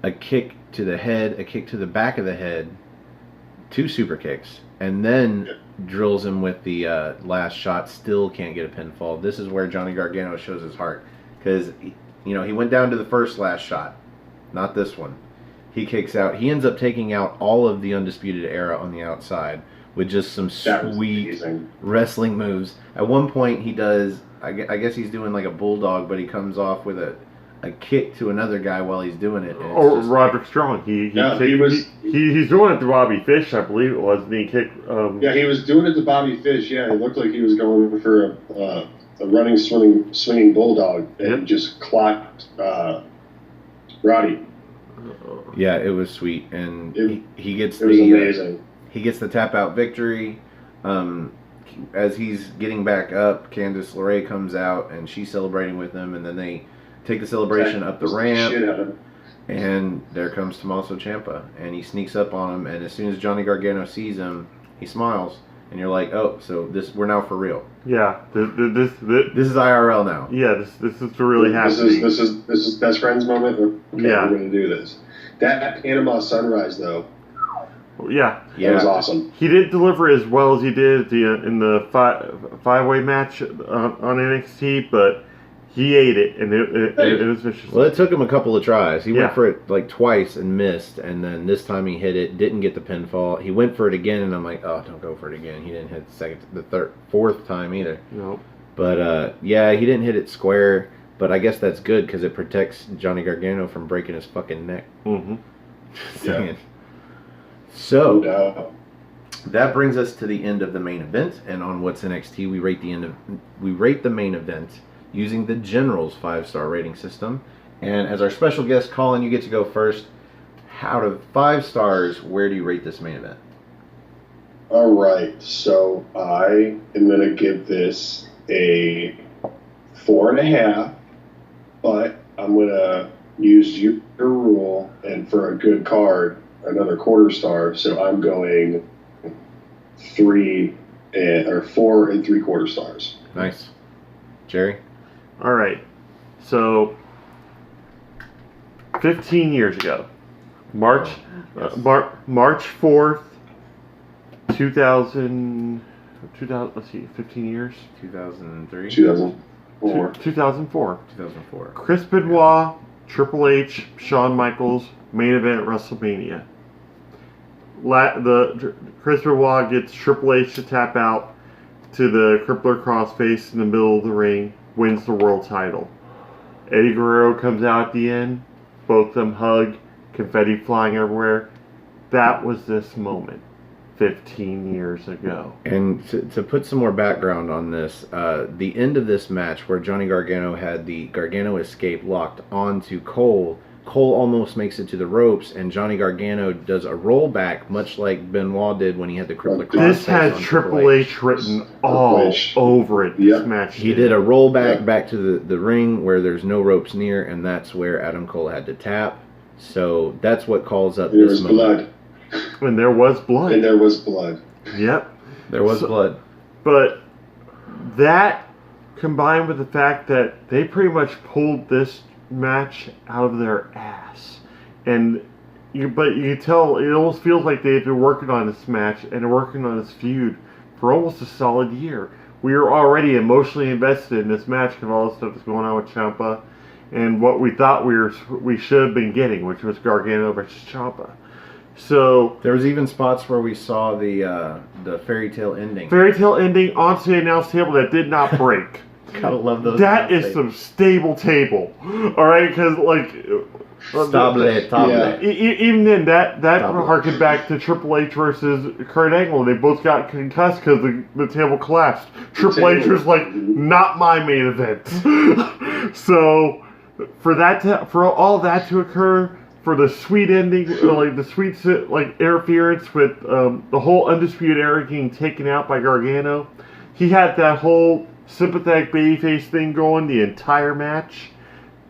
a kick to the head, a kick to the back of the head, 2 super kicks, and then drills him with the last shot. Still can't get a pinfall. This is where Johnny Gargano shows his heart, because he went down to the first last shot, not this one. He kicks out. He ends up taking out all of the Undisputed Era on the outside with just some sweet wrestling moves. At one point, he does. I guess he's doing like a bulldog, but he comes off with a kick to another guy while he's doing it. Or Roderick Strong. He's doing it to Bobby Fish, I believe it was. And he kicked. Yeah, he was doing it to Bobby Fish. Yeah, it looked like he was going for a running, swinging bulldog and just clocked Roddy. Yeah, it was sweet, and he gets it was amazing. He gets the tap out victory. As he's getting back up, Candice LeRae comes out and she's celebrating with him, and then they take the celebration up the ramp, and there comes Tommaso Ciampa, and he sneaks up on him, and as soon as Johnny Gargano sees him, he smiles, and you're like, oh, so we're now for real. Yeah, this is IRL now. Yeah, this is really happening. This is best friends moment. Okay, we're going to do this. That Panama Sunrise though. Yeah, that was awesome. He didn't deliver as well as he did in the five-way match on NXT, but he ate it, and it was vicious. Well, it took him a couple of tries. He went for it like twice and missed, and then this time he hit it, didn't get the pinfall. He went for it again, and I'm like, oh, don't go for it again. He didn't hit the fourth time either. Nope. But he didn't hit it square. But I guess that's good because it protects Johnny Gargano from breaking his fucking neck. Mm-hmm. Yeah. So that brings us to the end of the main event, and on What's NXT, we rate the main event using the General's 5-star rating system. And as our special guest, Colin, you get to go first. Out of 5 stars, where do you rate this main event? All right, so I am going to give this a 4.5, but I'm going to use your rule, and for a good card, another 1/4 star. So I'm going 4 3/4 stars. Nice. Jerry? All right. So 15 years ago, March 4th, 2000, let's see, 15 years? 2003? 2000. 2004. 2004. Chris Benoit, Triple H, Shawn Michaels, main event at WrestleMania. Chris Benoit gets Triple H to tap out to the crippler crossface in the middle of the ring, wins the world title. Eddie Guerrero comes out at the end, both of them hug, confetti flying everywhere. That was this moment 15 years ago. And to put some more background on this, the end of this match where Johnny Gargano had the Gargano escape locked onto Cole, Cole almost makes it to the ropes, and Johnny Gargano does a rollback, much like Benoit did when he had the crippler crossface. This has Triple H written all over it. This match. He did a rollback back to the ring where there's no ropes near, and that's where Adam Cole had to tap. So that's what calls up There this was moment. blood. And there was blood. And there was blood. Yep. There was blood. But that combined with the fact that they pretty much pulled this match out of their ass, and you can tell it almost feels like they've been working on this match and working on this feud for almost a solid year. We are already emotionally invested in this match because all the stuff that's going on with Ciampa and what we thought we should have been getting, which was Gargano versus Ciampa. So There was even spots where we saw the fairy tale ending. fairy tale ending onto the announce table that did not break. Gotta love those. That is some stable table, all right? Because Stable. even then, that harkened back to Triple H versus Kurt Angle. They both got concussed because the table collapsed. Triple H was like, "Not my main event." So for all that to occur, for the sweet ending, like the sweet interference with the whole Undisputed Era getting taken out by Gargano, he had that whole sympathetic babyface thing going the entire match.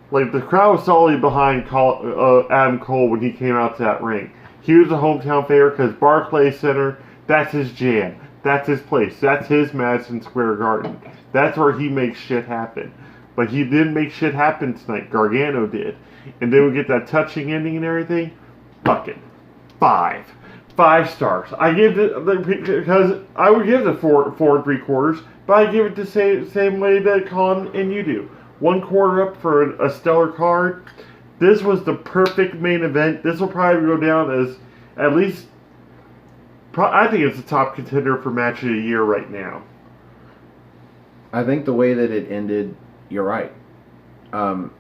Like, the crowd was solidly behind Adam Cole when he came out to that ring. He was a hometown favorite because Barclays Center, that's his jam. That's his place. That's his Madison Square Garden. That's where he makes shit happen. But he didn't make shit happen tonight. Gargano did. And then we get that touching ending and everything. Fucking 5 stars. I give it, because I would give it 4 3/4, but I give it the same way that Colin and you do. 1/4 up for a stellar card. This was the perfect main event. This will probably go down as at least, I think it's a top contender for match of the year right now. I think the way that it ended, you're right.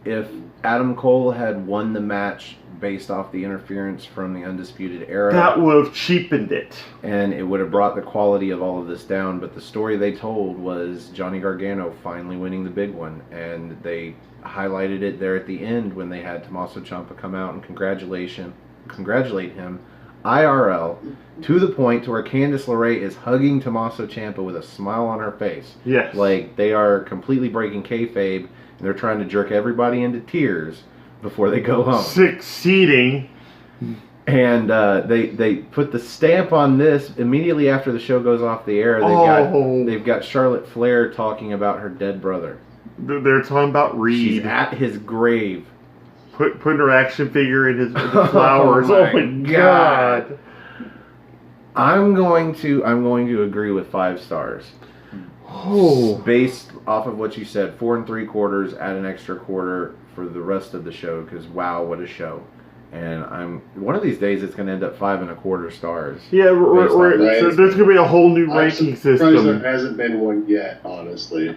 If Adam Cole had won the match based off the interference from the Undisputed Era, that would have cheapened it. And it would have brought the quality of all of this down. But the story they told was Johnny Gargano finally winning the big one. And they highlighted it there at the end when they had Tommaso Ciampa come out and congratulate him IRL, to the point to where Candice LeRae is hugging Tommaso Ciampa with a smile on her face. Yes. Like, they are completely breaking kayfabe, and they're trying to jerk everybody into tears before they go home. Succeeding. And they put the stamp on this immediately after the show goes off the air. They've got Charlotte Flair talking about her dead brother. They're talking about Reed. She's at his grave. Putting her action figure in his flowers. Oh my god. I'm going to agree with 5 stars. Oh. Based off of what you said, 4 3/4, add an extra quarter for the rest of the show, because wow, what a show. And one of these days it's going to end up 5 1/4 stars. Yeah, so there's going to be a whole new ranking system. There hasn't been one yet, honestly.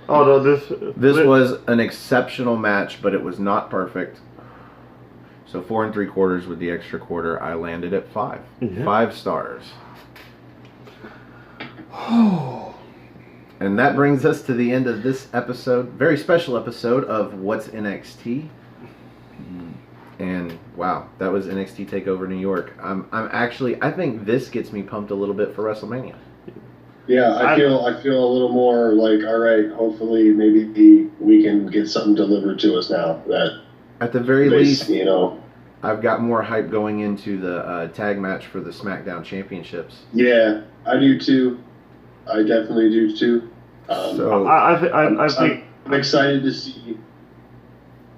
Oh no, this was an exceptional match, but it was not perfect. So 4 3/4 with the extra quarter, I landed at 5. Yeah. 5 stars. And that brings us to the end of this episode, very special episode of What's NXT. And wow, that was NXT TakeOver New York. I think this gets me pumped a little bit for WrestleMania. Yeah, I feel a little more like, all right, hopefully maybe we can get something delivered to us now. That at the very least, you know, I've got more hype going into the tag match for the SmackDown Championships. Yeah, I do too. I definitely do too. So I think I'm excited to see.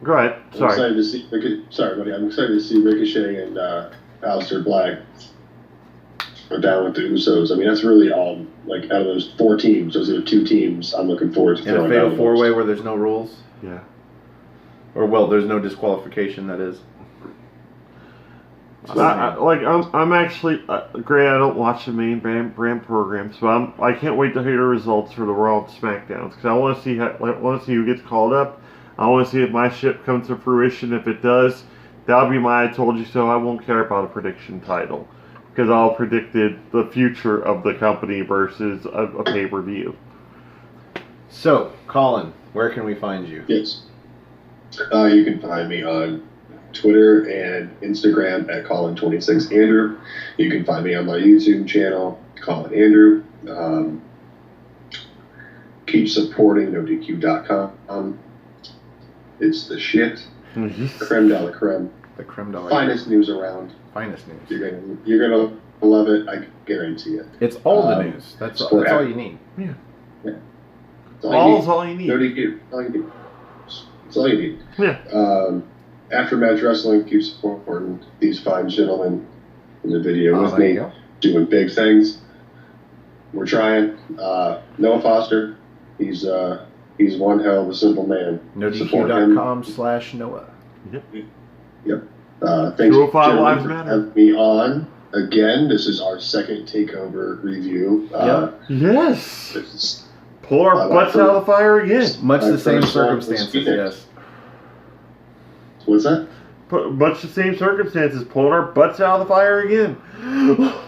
Go ahead. Sorry. I'm excited to see. Sorry, buddy. I'm excited to see Ricochet and Aleister Black are down with the Usos. I mean, that's really all, like, out of those 4 teams, those are the 2 teams I'm looking forward to In a throwing fatal down. 4-way where there's no rules? Yeah. Or, well, there's no disqualification, that is. I'm actually great. I don't watch the main brand programs, but I can't wait to hear the results for the Raw and SmackDowns because I want to see who gets called up. I want to see if my ship comes to fruition. If it does, that'll be my I told you so. I won't care about a prediction title because I'll predicted the future of the company versus a pay-per-view. So, Colin, where can we find you? Yes. You can find me on Twitter and Instagram at Colin26Andrew. You can find me on my YouTube channel, Colin Andrew. Keep supporting NoDQ.com. It's the shit. Creme de la creme. The creme de la Finest news around. Finest news. You're gonna love it. I guarantee it. It's all the news. That's all you need. Yeah. That's all you need. No DQ. All you need. That's all you need. Yeah. Aftermatch Wrestling keeps supporting these fine gentlemen in the video with me, doing big things. We're trying. Noah Foster, he's one hell of a simple man. NoDQ.com/Noah. Yep. Thanks 205 gentlemen, Lives for Matter. having me on again. This is our second takeover review. Yes. Pull our butts out of the fire again. Much the same first one was circumstances, Phoenix. yes. What's that? Much the same circumstances, pulling our butts out of the fire again.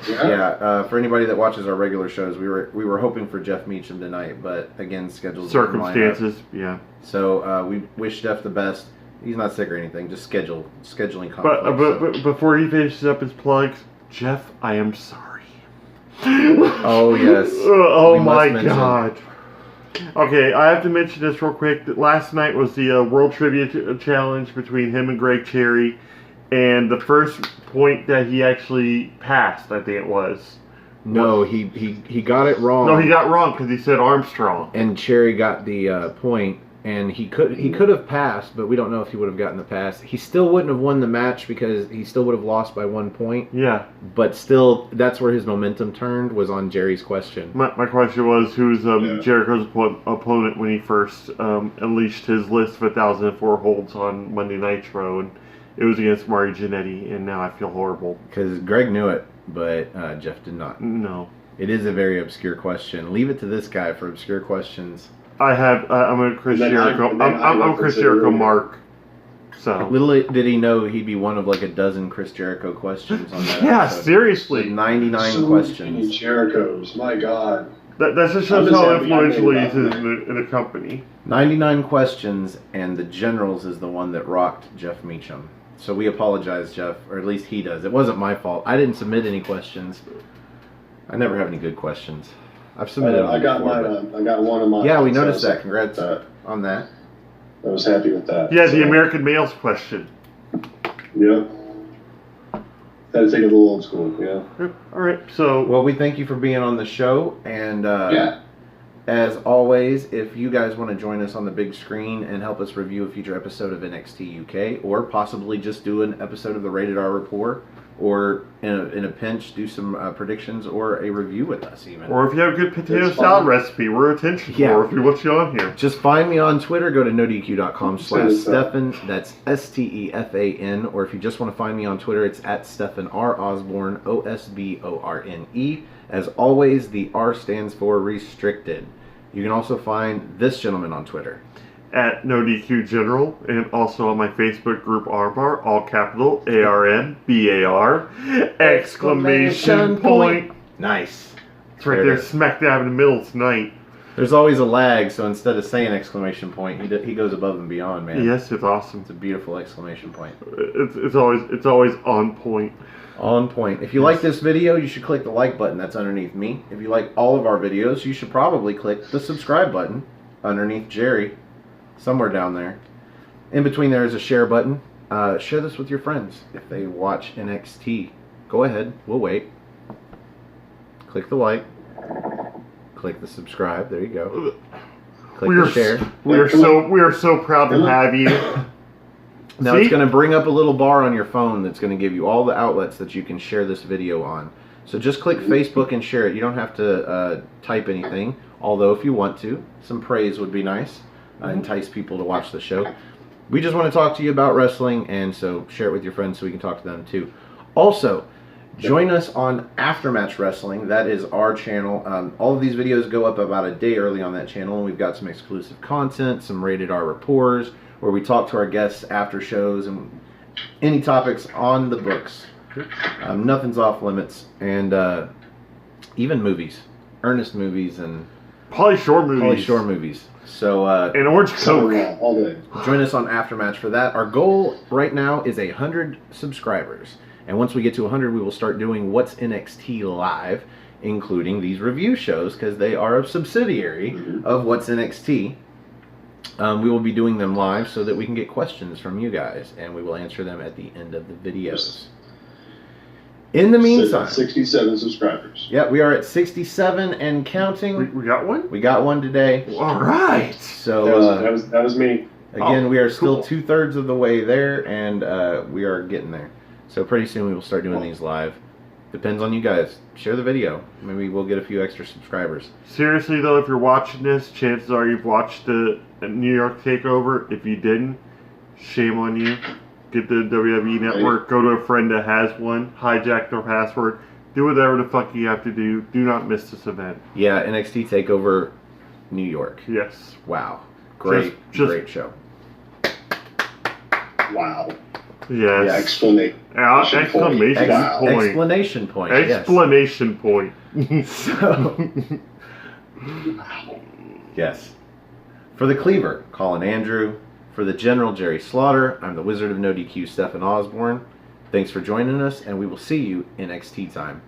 Yeah. For anybody that watches our regular shows, we were hoping for Jeff Meacham tonight, but again, schedules didn't line up. Circumstances, yeah. So we wish Jeff the best. He's not sick or anything, just scheduling conflicts. But before he finishes up his plugs, Jeff, I am sorry. Oh yes. Oh We my must mention. God. Okay, I have to mention this real quick. That last night was the World Trivia Challenge between him and Greg Cherry, and the first point that he actually passed, I think it was. No, he got it wrong. No, he got wrong because he said Armstrong. And Cherry got the point, and he could have passed, but we don't know if he would have gotten the pass. He still wouldn't have won the match because he still would have lost by 1 point. Yeah. But still, that's where his momentum turned, was on Jerry's question. My question was, who's Jericho's opponent when he first unleashed his list of 1,004 holds on Monday Nitro, and it was against Mario Jannetty, and now I feel horrible. Because Greg knew it, but Jeff did not. No. It is a very obscure question. Leave it to this guy for obscure questions. I'm a Chris Jericho. I'm a Chris Jericho mark. So Little did he know he'd be one of like a dozen Chris Jericho questions on that. yeah, episode. seriously, 99 So questions. many Jerichos, my God. that just shows how influential he is in the company. 99 questions, and the Generals is the one that rocked Jeff Meacham. So we apologize, Jeff, or at least he does. It wasn't my fault. I didn't submit any questions. I never have any good questions. I've submitted I got before, mine. I got one of mine. yeah, we so noticed I was that. Congrats on that. I was happy with that. Yeah, So, the American males question. Yep. Had to take it a little old school. Yeah. All right, so Well, we thank you for being on the show, and as always, if you guys want to join us on the big screen and help us review a future episode of NXT UK, or possibly just do an episode of the Rated R Report, or in a pinch, do some predictions or a review with us even. or if you have a good potato It's salad fine. recipe, we're attention Yeah. for if we want you on here. Just find me on Twitter. Go to nodq.com/Stefan. That's STEFAN. Or if you just want to find me on Twitter, it's at Stefan R. Osborne, OSBORNE. As always, the R stands for restricted. You can also find this gentleman on Twitter. At NoDQ General, and also on my Facebook group Armbar, all capital ARMBAR, exclamation point. Nice. It's right There it there, is. smack dab in the middle tonight. There's always a lag, so instead of saying exclamation point, he goes above and beyond, man. Yes, it's awesome. It's a beautiful exclamation point. It's always on point. On point. If you like this video, you should click the like button that's underneath me. If you like all of our videos, you should probably click the subscribe button underneath Jerry, somewhere down there. In between there is a share button. Share this with your friends if they watch NXT. Go ahead, we'll wait. Click the like. Click the subscribe. There you go. Click the share. We are so proud to have you. Now See? it's going to bring up a little bar on your phone that's going to give you all the outlets that you can share this video on. So just click Facebook and share it. You don't have to type anything, although if you want to, some praise would be nice. Entice people to watch the show. We just want to talk to you about wrestling, and so share it with your friends so we can talk to them too. Also, join us on Aftermatch Wrestling. That is our channel. All of these videos go up about a day early on that channel, and we've got some exclusive content, some rated R reports, where we talk to our guests after shows and any topics on the books. Nothing's off limits, and even movies, earnest movies, and Pauly Shore movies. So and Orange Coke. All day. join us on Aftermatch for that. Our goal right now is 100 subscribers, and once we get to 100, we will start doing What's NXT Live, including these review shows because they are a subsidiary of What's NXT. We will be doing them live so that we can get questions from you guys, and we will answer them at the end of the videos. In the meantime, 67 subscribers. yeah, we are at 67 and counting. We got one? We got one today. All right. So That was me. again, we are still cool. 2/3 of the way there, and we are getting there. So pretty soon we will start doing these live. Depends on you guys. Share the video. Maybe we'll get a few extra subscribers. Seriously though, if you're watching this, chances are you've watched the New York TakeOver. If you didn't, shame on you. Get the WWE Network. Go to a friend that has one. Hijack their password. Do whatever the fuck you have to do. Do not miss this event. Yeah, NXT TakeOver New York. Yes. Wow. Great, Just- great show. Wow. Yes. Yeah, exclamation. Exclamation Wow. point. Explanation point. Yes. Explanation point. So, yes. For the Cleaver, Colin Andrew. For the General, Jerry Slaughter. I'm the Wizard of No DQ, Stefan Osborne. Thanks for joining us, and we will see you in NXT time.